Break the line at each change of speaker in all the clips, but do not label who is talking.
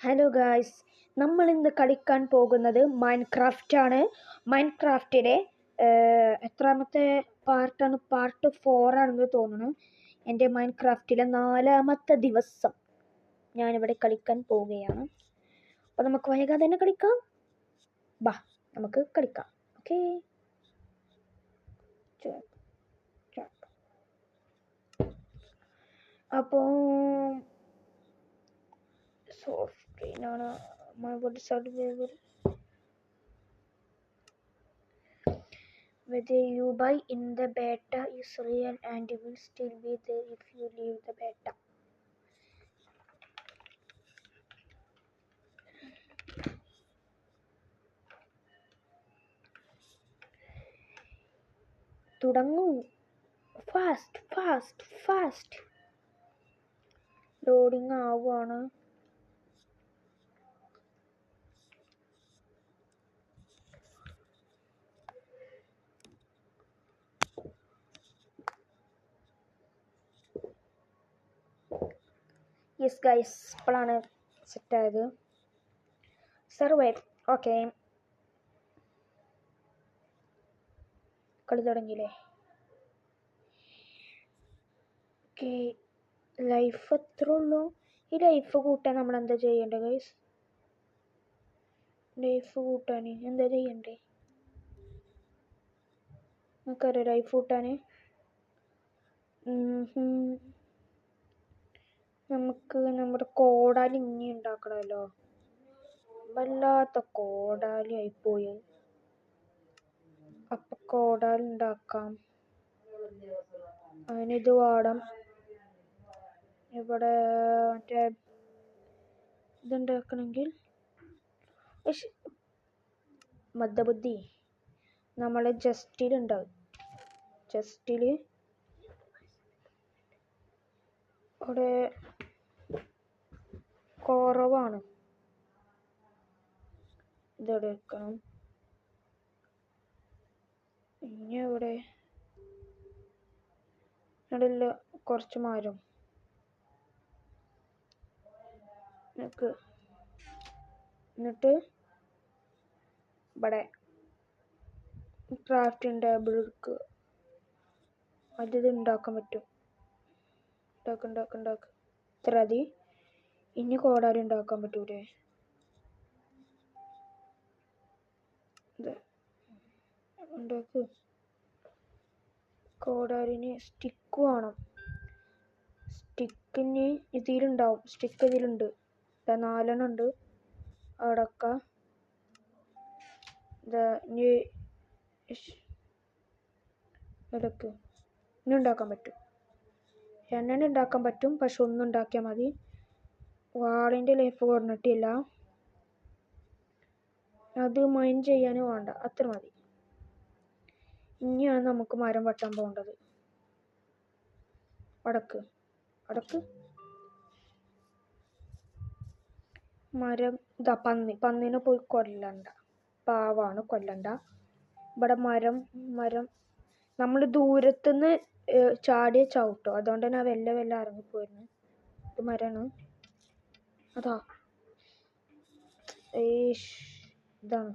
Hello guys, നമ്മൾ ഇന്ന് കളിക്കാൻ പോകുന്നത് മൈൻക്രാഫ്റ്റ് ആണ്. മൈൻക്രാഫ്റ്റിലെ എത്രാമത്തെ പാർട്ടാണ്? പാർട്ട് 4 ആണെന്ന് തോന്നുന്നു. എൻ്റെ മൈൻക്രാഫ്റ്റിലെ 4ാമത്തെ ദിവസം ഞാനിവിടെ കളിക്കാൻ പോവുകയാണ്. അപ്പോൾ നമുക്ക് വൈകാതെ തന്നെ കളിക്കാം. ബാ, നമുക്ക് കളിക്കാം. ഓക്കെ, അപ്പോൾ സോഫ്റ്റ്വെയറാണ് whether you buy in the beta is real and will still be there if you leave the beta. തുടങ്ങൂ. ഫാസ്റ്റ് ലോഡിങ് ആവുകയാണ്. യെസ് ഗൈസ്, ഇപ്പോഴാണ് സെറ്റായത്. സർവൈവ്. ഓക്കെ, കളി തുടങ്ങിയില്ലേ? ഓക്കെ, ലൈഫ് എത്ര ഉള്ളൂ? ഈ ലൈഫ് കൂട്ടാൻ നമ്മൾ എന്താ ചെയ്യേണ്ടത് ഗൈസ്? ലൈഫ് കൂട്ടാൻ എന്താ ചെയ്യണ്ടേ? നമുക്കറിയാം ലൈഫ് കൂട്ടാൻ നമുക്ക് നമ്മുടെ കോടാലി ഇനി ഉണ്ടാക്കണമല്ലോ. വല്ലാത്ത കോടാലി ആയിപ്പോയി. അപ്പം കോടാലി ഉണ്ടാക്കാം. അതിനിത് വേണം. ഇവിടെ മറ്റേ ഇതുണ്ടാക്കണമെങ്കിൽ മന്ദബുദ്ധി നമ്മളെ ജസ്റ്റിലുണ്ടാവും. ജസ്റ്റിൽ അവിടെ കുറവാണ്. ഇതവിടെ വെക്കണം. ഇനി ഇവിടെ ഇടയില് കുറച്ച് മരം എന്നിട്ട് ഇവിടെ ക്രാഫ്റ്റിംഗ് ടേബിൾ എടുക്കുക. അത് ഉണ്ടാക്കാൻ പറ്റും. ഉണ്ടാക്കുക ഇത്ര മതി. ഇനി കോടാലി ഉണ്ടാക്കാൻ പറ്റൂലേ? ഉണ്ടാക്ക്. കോടാലിന് സ്റ്റിക്ക് വേണം. സ്റ്റിക്കിന് ഇതിലുണ്ടാവും. സ്റ്റിക്ക് ഇതിലുണ്ട്. 4 ഉണ്ട്. അവിടൊക്കെ ഇടക്ക് ഇനി ഉണ്ടാക്കാൻ പറ്റും. 2 ഉണ്ടാക്കാൻ പറ്റും. പക്ഷെ 1 ഉണ്ടാക്കിയാൽ മതി. വാളിൻ്റെ ലൈഫ് കുറഞ്ഞിട്ടില്ല. അത് മൈൻ ചെയ്യാൻ വേണ്ട, അത്ര മതി. ഇനിയാണ് നമുക്ക് മരം വെട്ടാൻ പോകേണ്ടത്. അടക്ക് മരം ഇതാ. പന്നിനെ പോയി കൊല്ലണ്ട. പാവാണ്, കൊല്ലണ്ട. ഇവിടെ മരം നമ്മൾ ദൂരത്തുനിന്ന് ചാടിയ ചവിട്ടോ. അതുകൊണ്ട് തന്നെ വെല്ല ഇറങ്ങിപ്പോയിരുന്നു. ഇത് മരമാണ്. അതാ ഇതാണ്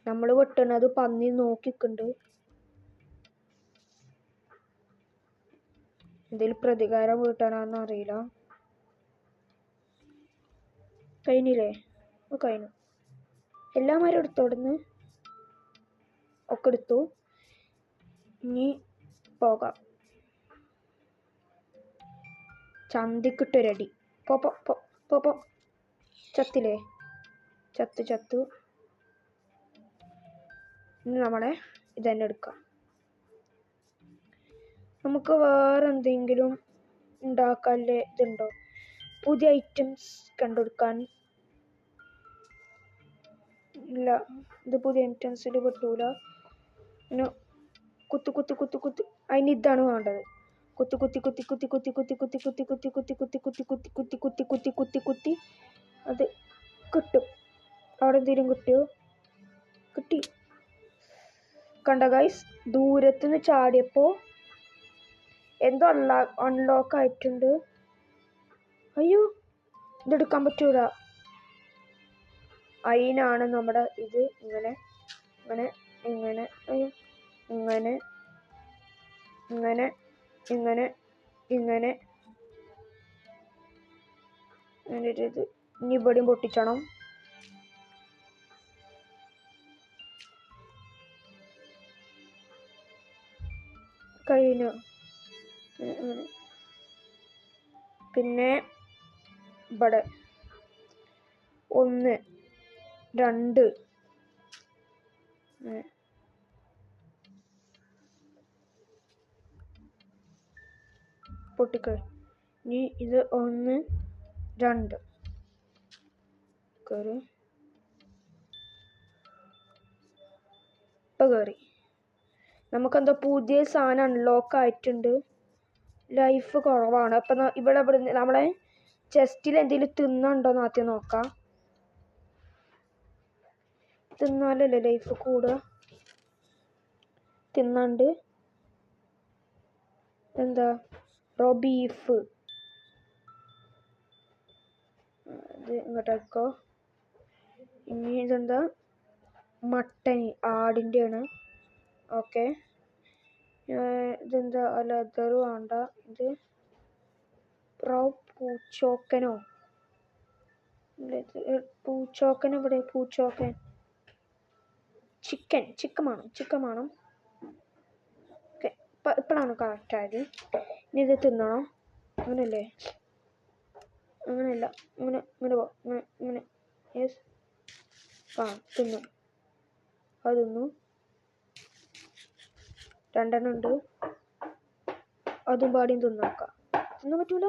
നമ്മൾ വെട്ടണത്. പന്നി നോക്കിക്കുണ്ട്. എന്തെങ്കിലും പ്രതികാരം വീട്ടാനാണെന്ന് അറിയില്ല. കഴിഞ്ഞില്ലേ? കഴിഞ്ഞു. എല്ലാ മരം എടുത്തോടുന്ന് ഒക്കെ എടുത്തു. ഇനി പോകാം. ചന്തിക്കിട്ടൊരടി. പോ. ചത്തില്ലേ? ചത്തു. ഇനി നമ്മളെ ഇതന്നെ എടുക്കാം. നമുക്ക് വേറെ എന്തെങ്കിലും ഉണ്ടാക്കാല്ലേ ഇതുണ്ടോ? പുതിയ ഐറ്റംസ് കണ്ടെടുക്കാൻ ഇല്ല. ഇത് പുതിയ ഐറ്റംസിൽ പെട്ടൂല. പിന്നെ കുത്ത്. അതിന് ഇതാണ് വേണ്ടത്. കുത്തി അത് കിട്ടും. അവിടെ എന്തെങ്കിലും കിട്ടിയോ? കിട്ടി. കണ്ട ഗൈസ്, ദൂരത്തുനിന്ന് ചാടിയപ്പോൾ എന്തോ അൺലോക്ക് ആയിട്ടുണ്ട്. അയ്യോ ഇതെടുക്കാൻ പറ്റൂല. അതിനാണ് നമ്മുടെ ഇത് ഇങ്ങനെ ഇങ്ങനെ ഇങ്ങനെ ഇങ്ങനെ ഇങ്ങനെ ഇങ്ങനെ ഇങ്ങനെ ഇത് ഇനി ഇവിടെയും പൊട്ടിച്ചണം. കഴിഞ്ഞു. പിന്നെ ഇവിടെ 1 2 പൊട്ടിക്ക. ഇനി ഇത് 1 2 കയറി. ഇപ്പം കയറി. നമുക്കെന്തോ പുതിയ സാധനം അൺലോക്ക് ആയിട്ടുണ്ട്. ലൈഫ് കുറവാണ്. അപ്പം ഇവിടെ നമ്മളെ ചെസ്റ്റിൽ എന്തെങ്കിലും തിന്നുണ്ടോന്ന് ആദ്യം നോക്കാം. തിന്നാലല്ലേ ലൈഫ് കൂടുക. തിന്നാണ്ട് എന്താ ബീഫ് ഇത് ഇങ്ങോട്ടേക്കോ. ഇനി ഇതെന്താ മട്ടൻ ആടിൻ്റെ ആണ്. ഓക്കെ. ഇതെന്താ ലെതർ വേണ്ട. ഇത് പൂച്ചോക്കനോ പൂച്ചോക്കൻ ഇവിടെ. പൂച്ചോക്കൻ ചിക്കൻ വേണം. ഓക്കെ ഇപ്പോഴാണ് കറക്റ്റായത്. ഇനി ഇത് തിന്നണോ? അങ്ങനെയല്ലേ? അങ്ങനെയല്ല. ഇങ്ങനെ പോ. ഇങ്ങനെ യെസ്. തിന്നു. അത് തിന്നു. 2 ഉണ്ട്. അതും പാടിയും തിന്നോക്കാം. തിന്നാൻ പറ്റൂല.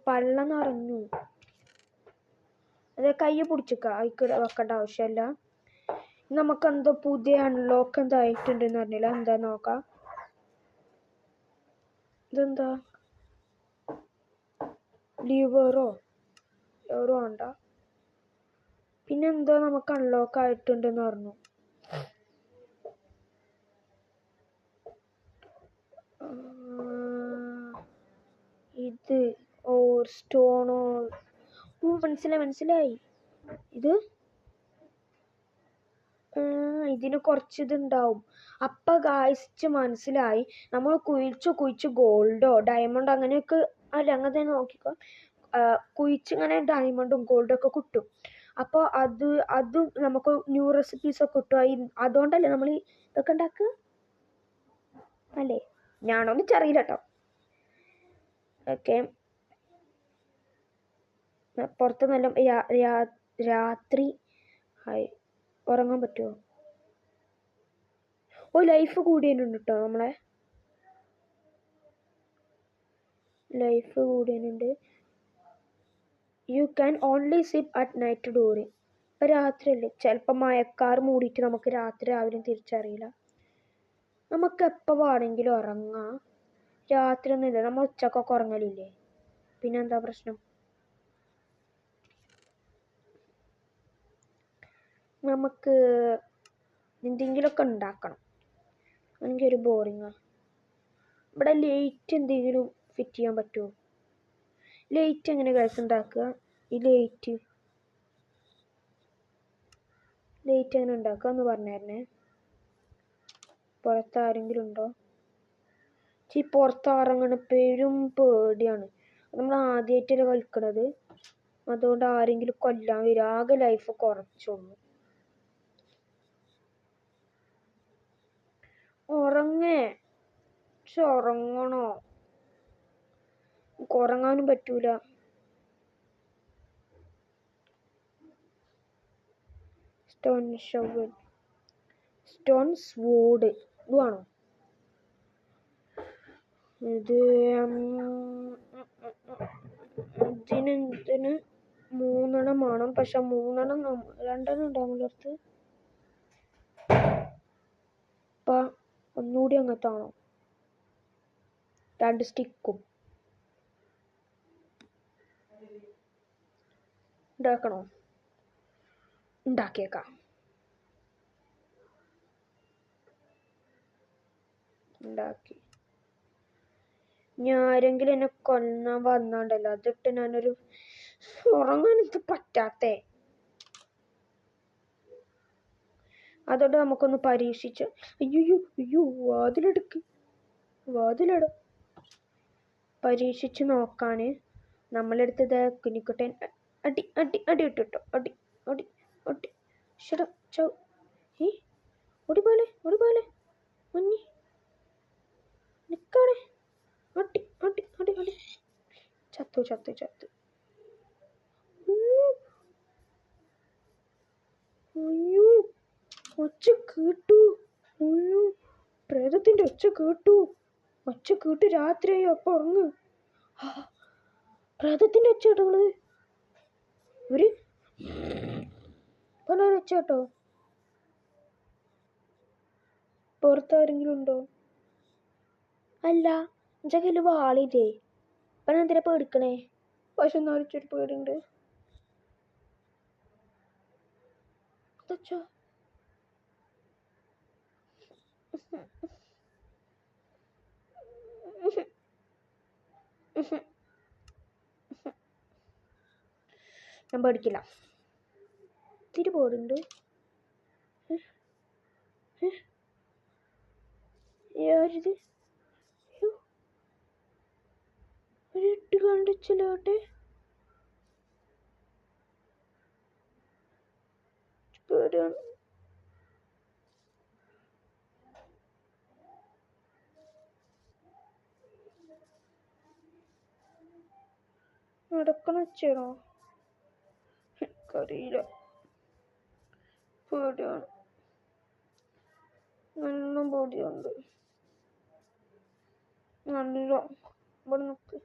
പള്ള നിറഞ്ഞു. അതെ കൈ പിടിച്ചിക്ക. അതിക്ക് വെക്കേണ്ട ആവശ്യമില്ല. നമുക്കെന്തോ പുതിയ അൺലോക്ക് എന്തോ ആയിട്ടുണ്ടെന്ന് പറഞ്ഞില്ല. എന്താ നോക്കാം. ഇതെന്താ ലിവറോ വേണ്ട. പിന്നെന്തോ നമുക്ക് അൺലോക്ക് ആയിട്ടുണ്ടെന്ന് പറഞ്ഞു. ഇത് സ്റ്റോണോ മനസ്സിലായി. ഇതിന് കുറച്ച് ഇതുണ്ടാവും. അപ്പം ഗായ്സ് മനസ്സിലായി. നമ്മൾ കുഴിച്ച് ഗോൾഡോ ഡയമണ്ടോ അങ്ങനെയൊക്കെ അല്ല അങ്ങനെ നോക്കിക്കോ. കുഴിച്ചിങ്ങനെ ഡയമണ്ടും ഗോൾഡൊക്കെ കിട്ടും. അപ്പോൾ അത് നമുക്ക് ന്യൂ റെസിപ്പീസൊക്കെ കിട്ടും. അതുകൊണ്ടല്ലേ നമ്മൾ ഇതൊക്കെ ഉണ്ടാക്കുക അല്ലേ? ഞാനൊന്നും അറിയില്ല കേട്ടോ. ഓക്കെ. പുറത്ത് നല്ല രാത്രി ആയി. ഉറങ്ങാൻ പറ്റുമോ? ലൈഫ് കൂടിയുണ്ട് കേട്ടോ. നമ്മളെ ലൈഫ് കൂടിയുണ്ട്. You can only sleep at night during. ഇപ്പം രാത്രിയല്ലേ, ചിലപ്പോൾ മഴക്കാർ മൂടിയിട്ട് നമുക്ക് രാത്രി ആരും തിരിച്ചറിയില്ല. നമുക്ക് എപ്പോൾ വേണമെങ്കിലും ഉറങ്ങാം. രാത്രി ഒന്നുമില്ല. നമ്മൾ ഉച്ചക്കൊക്കെ ഉറങ്ങലില്ലേ? പിന്നെന്താ പ്രശ്നം? നമുക്ക് എന്തെങ്കിലുമൊക്കെ ഉണ്ടാക്കണം. എനിക്കൊരു ബോറിങ്ങാണ്. ഇവിടെ ലൈറ്റ് എന്തെങ്കിലും ഫിറ്റ് ചെയ്യാൻ പറ്റുമോ? ലൈറ്റ് എങ്ങനെ ഗൈസ് ഉണ്ടാക്കുക? ഈ ലൈറ്റ് എങ്ങനെ ഉണ്ടാക്കുക എന്ന് പറഞ്ഞുതരണേ. പുറത്താരെങ്കിലും ഉണ്ടോ? പുറത്തിറങ്ങണ പേരും പേടിയാണ്. നമ്മൾ ആദ്യമായിട്ടല്ലേ കളിക്കണത്. അതുകൊണ്ട് ആരെങ്കിലും കൊല്ലാൻ വരും. ആകെ ലൈഫ് കുറച്ചുള്ളൂ. ഉറങ്ങണോ? ഉറങ്ങാനും പറ്റൂല. സ്റ്റോൺ സ്വോർഡ് ഇത് വേണോ? ഇത് ഇതിന് 3 വേണം. പക്ഷെ 2 ഉണ്ടാവില്ല അടുത്ത്. അപ്പം ഒന്നുകൂടി അങ്ങത്താണോ? 2 സ്റ്റിക്കും ഉണ്ടാക്കണോ? ഉണ്ടാക്കിയേക്കാം. ഉണ്ടാക്കി. ഞാൻ ആരെങ്കിലും എന്നെ കൊല്ലാൻ വന്നാണ്ടല്ലോ അതിട്ട് ഞാനൊരു ഉറങ്ങാൻ എനിക്ക് പറ്റാത്തേ. അതോടെ നമുക്കൊന്ന് പരീക്ഷിച്ച് അയ്യോ വാതിലട പരീക്ഷിച്ച് നോക്കാന് നമ്മളെടുത്തത് കുഞ്ഞിക്കുട്ടൻ അടി അടി അടി ഇട്ടിട്ടോ അടി അടി അടി ഷട ചൗ ഓടിപ്പോലെ മഞ്ഞി നിക്കാണേ അടി അടി അടി അടി ചത്തു അയ്യോ ഒച്ച കേട്ടു. അയ്യോ പ്രേതത്തിന്റെ ഒച്ച കേട്ടു രാത്രിയായി. അപ്പൊ ഉറങ്ങ്. പ്രേതത്തിന്റെ ഒച്ച കേട്ടോ നിങ്ങള്? ഒരു ഒച്ച കേട്ടോ? പുറത്താരെങ്കിലും ഉണ്ടോ? അല്ല എന്റെ കയ്യില് വാളില്ലേ. അപ്പൊ എന്തിനാ പേടിക്കണേ? പക്ഷെ എന്നാലും പേടിയുണ്ട്. ഞാൻ പേടിക്കില്ല. ഇത്തിരി പേടുണ്ട്. ഒരു ഇട്ട് കണ്ടിച്ചില്ലോട്ടെ. പേടിയാണ്. നടക്കണ വെച്ചാണോ? അറിയില്ല. പേടിയാണ്. നല്ല പേടിയുണ്ട്. നല്ല ഇവിടെ നോക്ക്.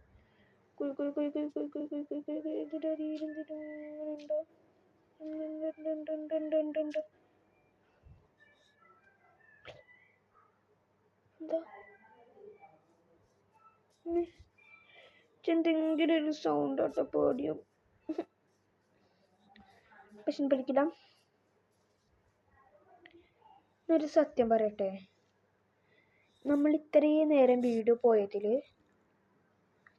എന്താ എന്തെങ്കിലും ഒരു സൗണ്ട് ആട്ടോ പേടിയും. പക്ഷെ പഠിക്കില്ല. ഒരു സത്യം പറയട്ടെ, നമ്മൾ ഇത്രയും നേരം വീഡിയോ പോയതിൽ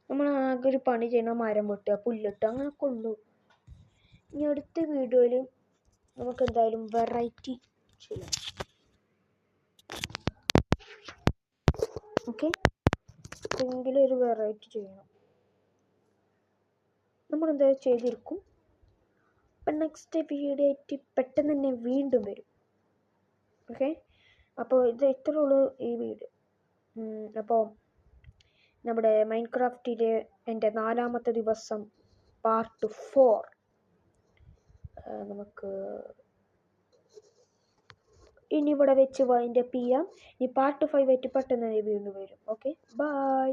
നമ്മൾ ആകെ ഒരു പണി ചെയ്യണം, മരം വെട്ടുക, പുല്ലിട്ട്, അങ്ങനെയൊക്കെ ഉള്ളൂ. ഇനി അടുത്ത വീഡിയോയിൽ നമുക്ക് എന്തായാലും വെറൈറ്റി ചെയ്യാം. ഓക്കെ, എന്തെങ്കിലും ഒരു വെറൈറ്റി ചെയ്യണം. നമ്മളെന്തായാലും ചെയ്തിരിക്കും. അപ്പം നെക്സ്റ്റ് വീഡിയോ ആയിട്ട് പെട്ടെന്ന് തന്നെ വീണ്ടും വരും. ഓക്കെ, അപ്പോൾ ഇത് ഇത്രയേ ഉള്ളൂ ഈ വീഡിയോ. അപ്പോൾ നമ്മുടെ മൈൻക്രാഫ്റ്റിലെ എൻ്റെ 4ാമത്തെ ദിവസം പാർട്ട് 4 നമുക്ക് ഇനി ഇവിടെ വെച്ച് വൈൻഡപ്പ് ചെയ്യാം. ഈ പാർട്ട് 5 ആയിട്ട് പെട്ടെന്ന് തന്നെ വീണ്ടും വരും. Okay, by.